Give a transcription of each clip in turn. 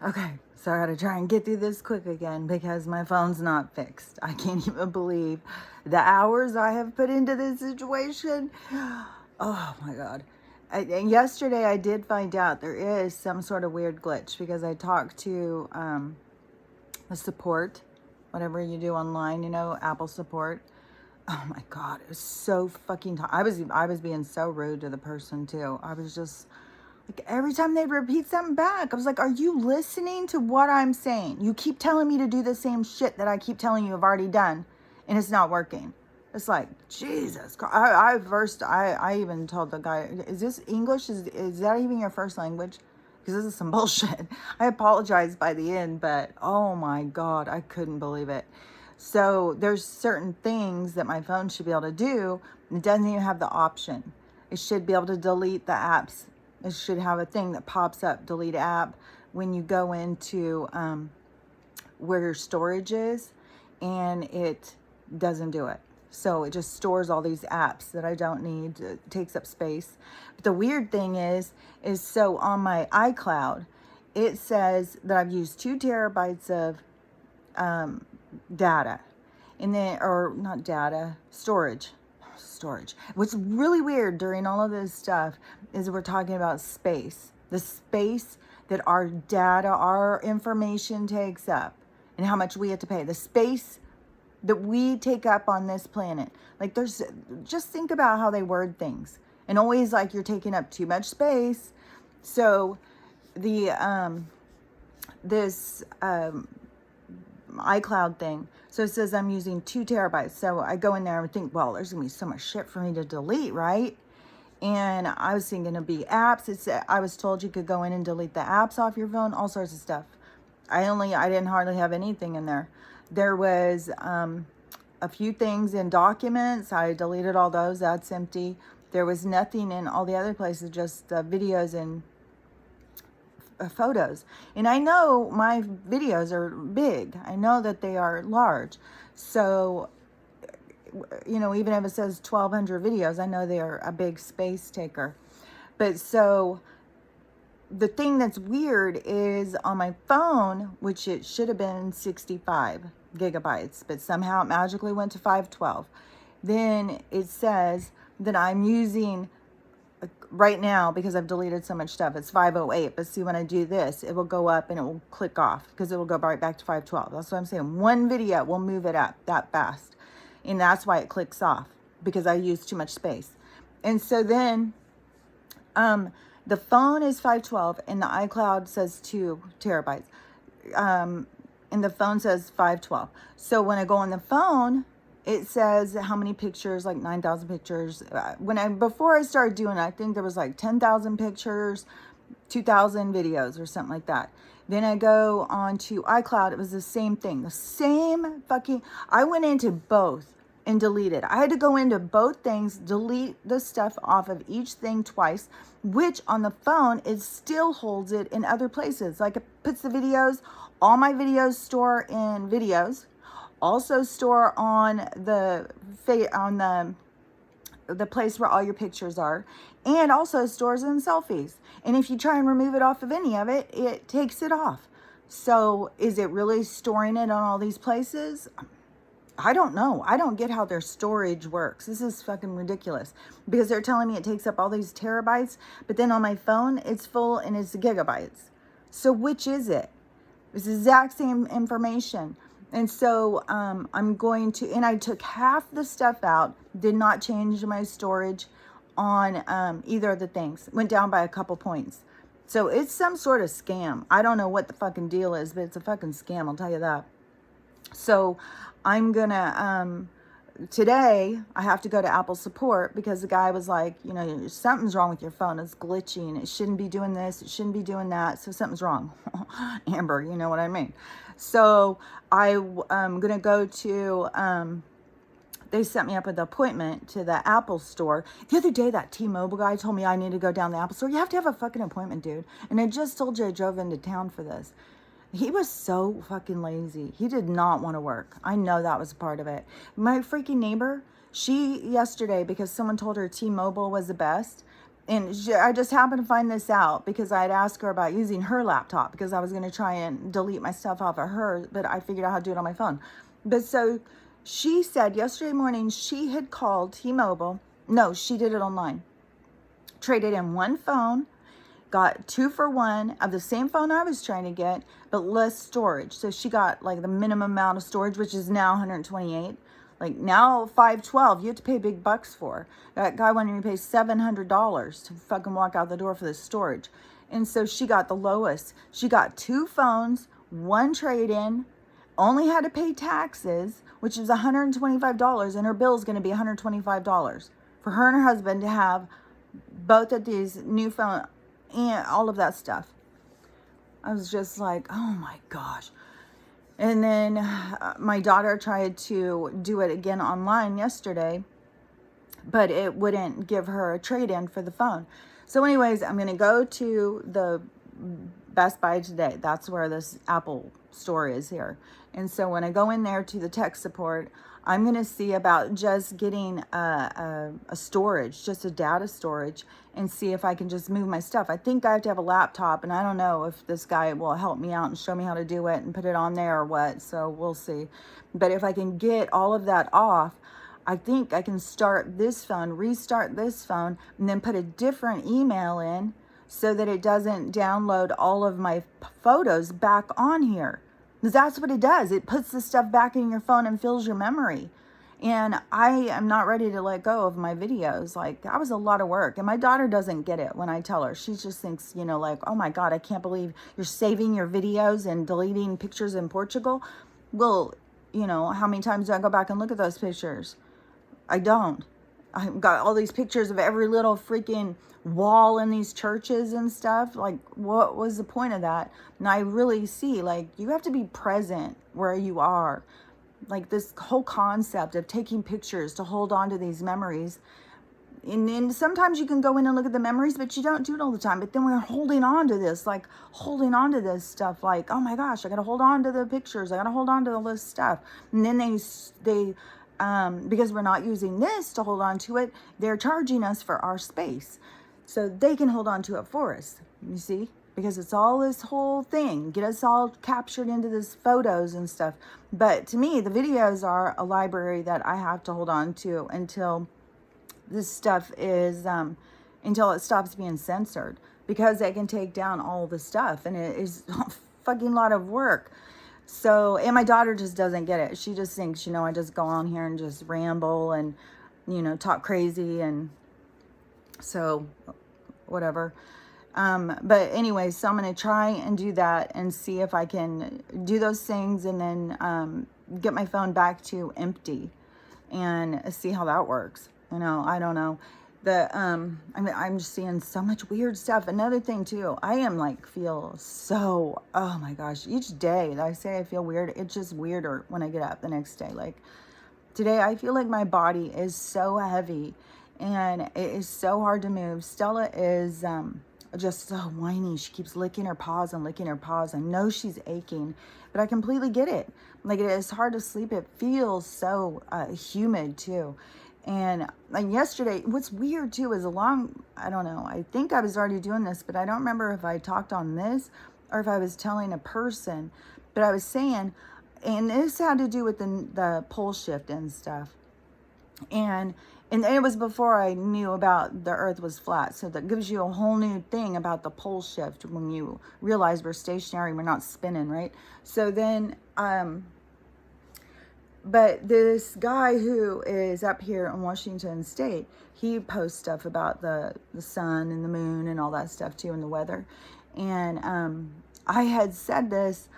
Okay, so I gotta try and get through this quick again because my phone's not fixed. I can't even believe the hours I have put into this situation. Oh my God. And yesterday I did find out there is some sort of weird glitch because I talked to the support, whatever you do online, Apple support. Oh my God, it was so fucking I was being so rude to the person too. I was just like, every time they'd repeat something back, I was like, are you listening to what I'm saying? You keep telling me to do the same shit that I keep telling you I've already done, and it's not working. It's like, Jesus Christ. I even told the guy, is this English? Is that even your first language? Because this is some bullshit. I apologized by the end, but oh my God, I couldn't believe it. So there's certain things that my phone should be able to do. And it doesn't even have the option. It should be able to delete the apps. It should have a thing that pops up, delete app, when you go into where your storage is, and it doesn't do it. So it just stores all these apps that I don't need. It takes up space. But the weird thing is so on my iCloud, it says that I've used 2 terabytes of data, and then, or not data, storage. What's really weird during all of this stuff is we're talking about space, the space that our data, our information takes up, and how much we have to pay, the space that we take up on this planet. Like, just think about how they word things, and always like you're taking up too much space. So the this iCloud thing. So it says I'm using 2 terabytes. So I go in there and think, well, there's gonna be so much shit for me to delete, right? And I was thinking it'd be apps. I was told you could go in and delete the apps off your phone, all sorts of stuff. I didn't hardly have anything in there. There was a few things in documents. I deleted all those. That's empty. There was nothing in all the other places, just videos and photos. And I know my videos are big. I know that they are large. So, even if it says 1,200 videos, I know they are a big space taker. But so the thing that's weird is on my phone, which it should have been 65 gigabytes, but somehow it magically went to 512. Then it says that I'm using right now, because I've deleted so much stuff, it's 508. But see, when I do this, it will go up and it will click off because it will go right back to 512. That's what I'm saying. One video will move it up that fast. And that's why it clicks off, because I use too much space. And so then the phone is 512 and the iCloud says 2 terabytes. And the phone says 512. So when I go on the phone, it says how many pictures, like 9,000 pictures. Before I started doing it, I think there was like 10,000 pictures, 2,000 videos or something like that. Then I go on to iCloud. It was the same thing. The same fucking, I went into both and deleted. I had to go into both things, delete the stuff off of each thing twice, which on the phone, it still holds it in other places. Like it puts the videos, all my videos store in videos, also store on the place where all your pictures are, and also stores in selfies. And if you try and remove it off of any of it, it takes it off. So is it really storing it on all these places? I don't know. I don't get how their storage works. This is fucking ridiculous, because they're telling me it takes up all these terabytes, but then on my phone it's full and it's gigabytes. So which is it? It's the exact same information. And so I'm going to, and I took half the stuff out, did not change my storage on either of the things. Went down by a couple points. So it's some sort of scam. I don't know what the fucking deal is, but it's a fucking scam, I'll tell you that. So I'm gonna, today I have to go to Apple support, because the guy was like, something's wrong with your phone. It's glitching. It shouldn't be doing this. It shouldn't be doing that. So something's wrong. Amber, you know what I mean? So I'm going to go to, they set me up with an appointment to the Apple store. The other day, that T-Mobile guy told me I need to go down the Apple store. You have to have a fucking appointment, dude. And I just told you I drove into town for this. He was so fucking lazy. He did not want to work. I know that was a part of it. My freaking neighbor, she yesterday, because someone told her T-Mobile was the best, and I just happened to find this out because I had asked her about using her laptop because I was going to try and delete my stuff off of her, but I figured out how to do it on my phone. But so she said yesterday morning she had called T-Mobile. No, she did it online. Traded in one phone, got 2 for 1 of the same phone I was trying to get, but less storage. So she got like the minimum amount of storage, which is now 128. Like now 512, you have to pay big bucks for. That guy wanted me to pay $700 to fucking walk out the door for this storage. And so she got the lowest. She got 2 phones, 1 trade-in, only had to pay taxes, which is $125, and her bill is going to be $125 for her and her husband to have both of these new phones and all of that stuff. I was just like, oh my gosh. And then my daughter tried to do it again online yesterday, but it wouldn't give her a trade-in for the phone. So anyways, I'm going to go to the Best Buy today. That's where this Apple store is here. And so when I go in there to the tech support, I'm going to see about just getting a storage, just a data storage, and see if I can just move my stuff. I think I have to have a laptop, and I don't know if this guy will help me out and show me how to do it and put it on there or what. So we'll see. But if I can get all of that off, I think I can start this phone, restart this phone, and then put a different email in so that it doesn't download all of my photos back on here. Because that's what it does. It puts the stuff back in your phone and fills your memory. And I am not ready to let go of my videos. Like, that was a lot of work. And my daughter doesn't get it when I tell her. She just thinks, you know, like, oh my God, I can't believe you're saving your videos and deleting pictures in Portugal. Well, you know, how many times do I go back and look at those pictures? I don't. I've got all these pictures of every little freaking wall in these churches and stuff. Like, what was the point of that? And I really see, like, you have to be present where you are. Like, this whole concept of taking pictures to hold on to these memories. And sometimes you can go in and look at the memories, but you don't do it all the time. But then we're holding on to this, like, holding on to this stuff. Like, oh my gosh, I got to hold on to the pictures. I got to hold on to all this stuff. And then they because we're not using this to hold on to it, they're charging us for our space. So they can hold on to it for us, you see? Because it's all this whole thing, get us all captured into this photos and stuff. But to me, the videos are a library that I have to hold on to until this stuff is, until it stops being censored. Because they can take down all the stuff, and it is a fucking lot of work. So, and my daughter just doesn't get it. She just thinks, you know, I just go on here and just ramble and, you know, talk crazy, and so whatever. But anyway, so I'm going to try and do that and see if I can do those things, and then get my phone back to empty and see how that works. You know, I don't know. I'm just seeing so much weird stuff. Another thing too, I am like, feel so, oh my gosh, each day that I say I feel weird, it's just weirder when I get up the next day. Like today, I feel like my body is so heavy and it is so hard to move. Stella is just so whiny. She keeps licking her paws and licking her paws. I know she's aching, but I completely get it. Like, it is hard to sleep. It feels so humid too. And like yesterday, what's weird too is I don't know, I think I was already doing this, but I don't remember if I talked on this or if I was telling a person, but I was saying, and this had to do with the pole shift and stuff. And it was before I knew about the earth was flat. So that gives you a whole new thing about the pole shift when you realize we're stationary, we're not spinning, right? So then, but this guy who is up here in Washington State, he posts stuff about the sun and the moon and all that stuff too, and the weather. And I had said this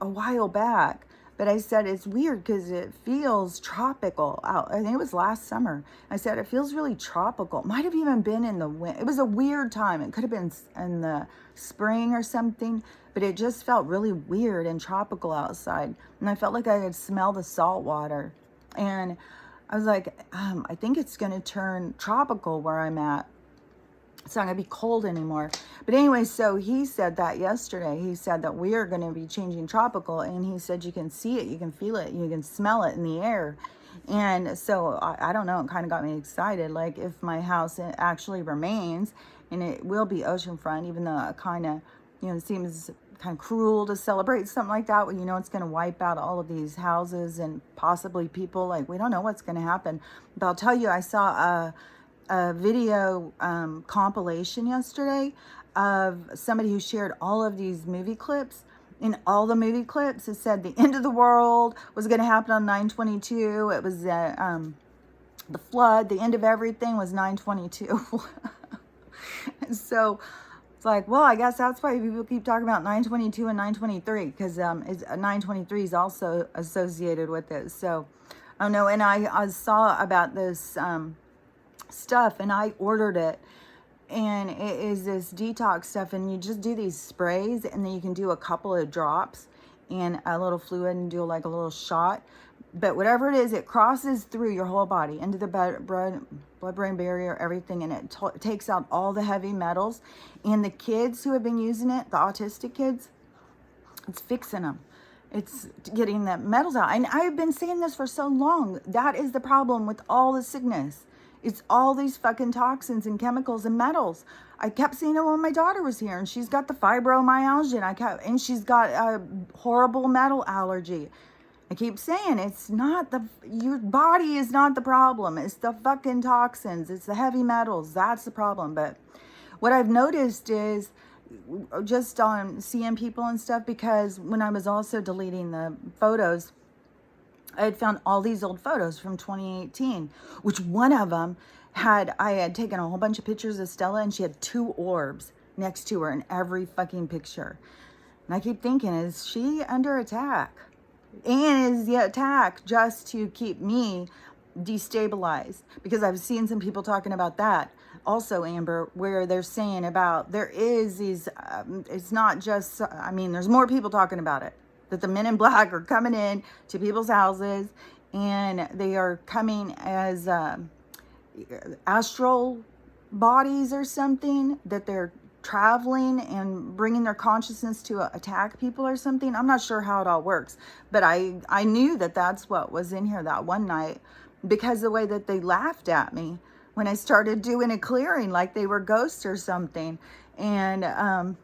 a while back, but I said it's weird because it feels tropical out. I think it was last summer. I said it feels really tropical. It might have even been in the winter. It was a weird time. It could have been in the spring or something, but it just felt really weird and tropical outside. And I felt like I could smell the salt water. And I was like, I think it's going to turn tropical where I'm at. It's not going to be cold anymore. But anyway, so he said that yesterday. He said that we are going to be changing tropical. And he said you can see it, you can feel it, you can smell it in the air. And so I don't know, it kind of got me excited. Like if my house actually remains, and it will be oceanfront, even though it kind of, it seems kind of cruel to celebrate something like that when it's going to wipe out all of these houses and possibly people. Like, we don't know what's going to happen. But I'll tell you, I saw a video compilation yesterday of somebody who shared all of these movie clips. In all the movie clips, it said the end of the world was going to happen on 9/22. It was the flood. The end of everything was 9/22. So it's like, well, I guess that's why people keep talking about 9/22 and 9/23, because 9/23 is also associated with it. So I don't know. And I saw about this stuff, and I ordered it. And it is this detox stuff, and you just do these sprays, and then you can do a couple of drops and a little fluid and do like a little shot. But whatever it is, it crosses through your whole body into the blood-brain barrier, everything, and it takes out all the heavy metals. And the kids who have been using it, the autistic kids, it's fixing them. It's getting the metals out. And I've been saying this for so long. That is the problem with all the sickness. It's all these fucking toxins and chemicals and metals. I kept seeing it when my daughter was here, and she's got the fibromyalgia, and she's got a horrible metal allergy. I keep saying it's not your body is not the problem. It's the fucking toxins. It's the heavy metals. That's the problem. But what I've noticed is just on seeing people and stuff, because when I was also deleting the photos, I had found all these old photos from 2018, which one of them I had taken a whole bunch of pictures of Stella, and she had 2 orbs next to her in every fucking picture. And I keep thinking, is she under attack? And is the attack just to keep me destabilized? Because I've seen some people talking about that also, Amber, where they're saying about there is these, it's not just, there's more people talking about it, that the men in black are coming in to people's houses, and they are coming as astral bodies or something, that they're traveling and bringing their consciousness to attack people or something. I'm not sure how it all works, but I knew that that's what was in here that one night, because the way that they laughed at me when I started doing a clearing, like they were ghosts or something. And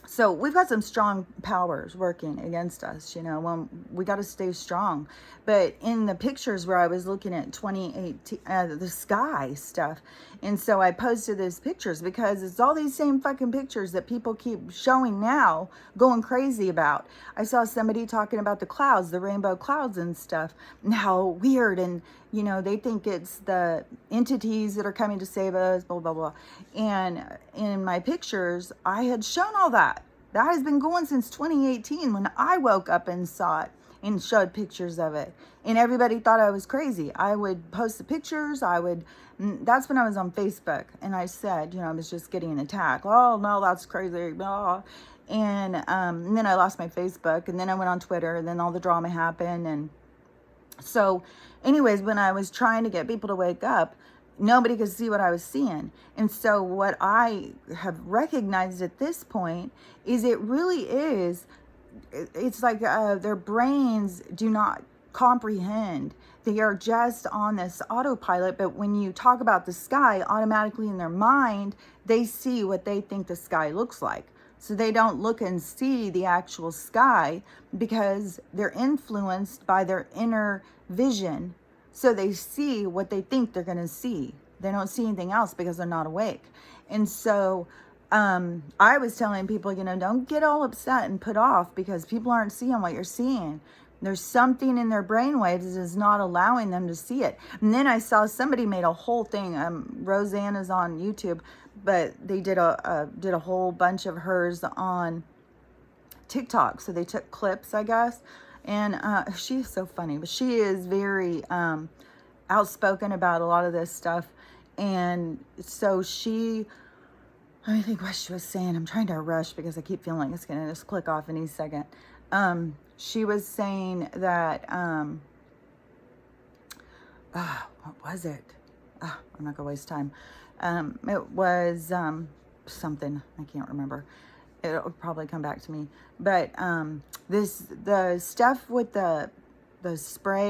so we've got some strong powers working against us, when we got to stay strong. But in the pictures where I was looking at 2018, the sky stuff, and so I posted these pictures because it's all these same fucking pictures that people keep showing now, going crazy about. I saw somebody talking about the clouds, the rainbow clouds and stuff, and how weird, and they think it's the entities that are coming to save us, blah, blah, blah. And in my pictures, I had shown all that. That has been going since 2018 when I woke up and saw it and showed pictures of it. And everybody thought I was crazy. I would post the pictures. That's when I was on Facebook. And I said, I was just getting attacked. Oh, no, that's crazy. Blah. And then I lost my Facebook. And then I went on Twitter. And then all the drama happened. And so anyways, when I was trying to get people to wake up, nobody could see what I was seeing. And so what I have recognized at this point is it really is, it's like their brains do not comprehend. They are just on this autopilot. But when you talk about the sky, automatically in their mind, they see what they think the sky looks like. So they don't look and see the actual sky because they're influenced by their inner vision. So they see what they think they're going to see. They don't see anything else because they're not awake. And so I was telling people, don't get all upset and put off because people aren't seeing what you're seeing. There's something in their brainwaves that is not allowing them to see it. And then I saw somebody made a whole thing. Roseanne is on YouTube, but they did a whole bunch of hers on TikTok. So they took clips, I guess. And she's so funny, but she is very outspoken about a lot of this stuff. And so let me think what she was saying. I'm trying to rush because I keep feeling like it's going to just click off any second. She was saying that, what was it? I'm not going to waste time. It was something, I can't remember. It'll probably come back to me. But the stuff with the spray